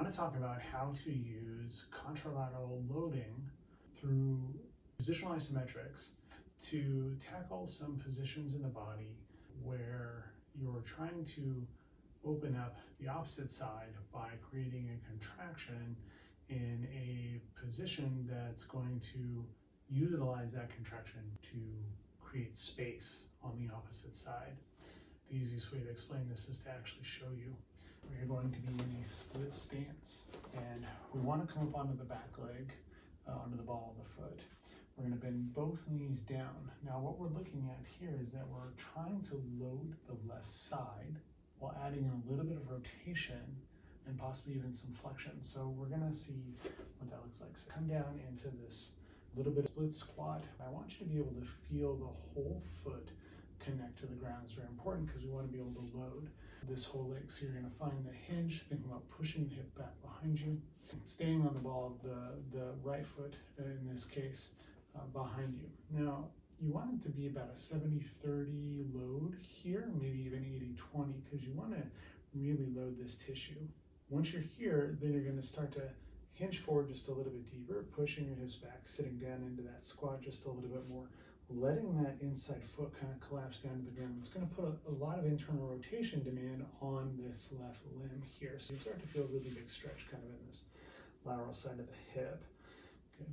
want to talk about how to use contralateral loading through positional isometrics to tackle some positions in the body where you're trying to open up the opposite side by creating a contraction in a position that's going to utilize that contraction to create space on the opposite side. The easiest way to explain this is to actually show you. We're going to be in a split stance, and we want to come up onto the back leg, onto the ball of the foot. We're going to bend both knees down. Now what we're looking at here is that we're trying to load the left side while adding a little bit of rotation and possibly even some flexion. So we're going to see what that looks like. So come down into this little bit of split squat. I want you to be able to feel the whole foot connect to the ground. It's very important because we want to be able to load this whole leg. So you're going to find the hinge, thinking about pushing the hip back behind you, and staying on the ball of the right foot, in this case, behind you. Now, you want it to be about a 70-30 load here, maybe even 80-20, because you want to really load this tissue. Once you're here, then you're going to start to hinge forward just a little bit deeper, pushing your hips back, sitting down into that squat just a little bit more, letting that inside foot kind of collapse down to the ground. It's going to put a lot of internal rotation demand on this left limb here. So you start to feel a really big stretch kind of in this lateral side of the hip. Okay.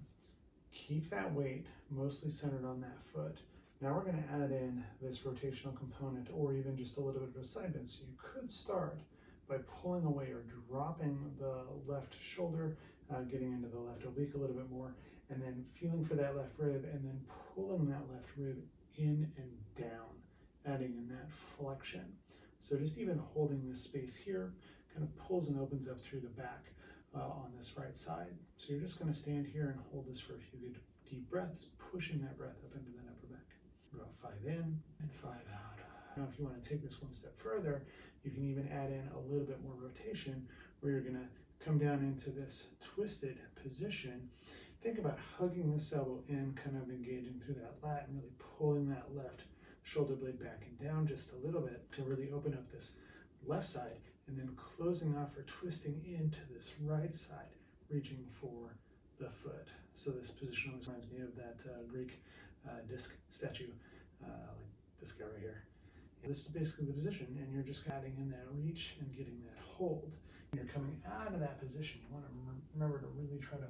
Keep that weight mostly centered on that foot. Now we're going to add in this rotational component, or even just a little bit of a side bend. So you could start by pulling away or dropping the left shoulder, getting into the left oblique a little bit more, and then feeling for that left rib, and then pulling that left rib in and down, adding in that flexion. So just even holding this space here kind of pulls and opens up through the back on this right side. So you're just going to stand here and hold this for a few good deep breaths, pushing that breath up into that upper back. Go 5 in and 5 out. Now if you want to take this one step further, you can even add in a little bit more rotation where you're going to come down into this twisted position. Think about hugging this elbow in, kind of engaging through that lat and really pulling that left shoulder blade back and down just a little bit to really open up this left side, and then closing off or twisting into this right side, reaching for the foot. So this position always reminds me of that Greek disc statue, like this guy right here. This is basically the position, and you're just adding in that reach and getting that hold. When you're coming out of that position, you want to remember to really try to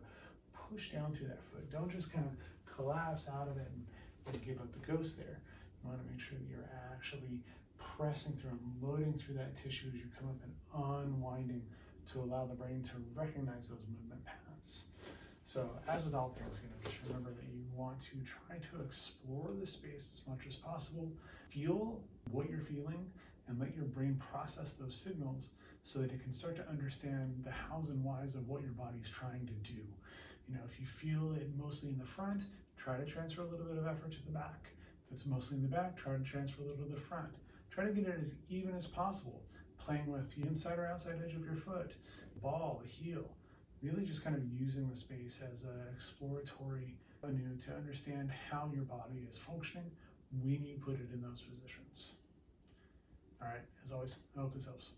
push down through that foot. Don't just kind of collapse out of it and give up the ghost there. You want to make sure that you're actually pressing through and loading through that tissue as you come up and unwinding to allow the brain to recognize those movement paths. So as with all things, just remember that you want to try to explore the space as much as possible. Feel what you're feeling and let your brain process those signals so that it can start to understand the hows and whys of what your body's trying to do. If you feel it mostly in the front, try to transfer a little bit of effort to the back. If it's mostly in the back, try to transfer a little to the front. Try to get it as even as possible, playing with the inside or outside edge of your foot, the ball, the heel, really just kind of using the space as an exploratory avenue to understand how your body is functioning when you put it in those positions. All right, as always, I hope this helps.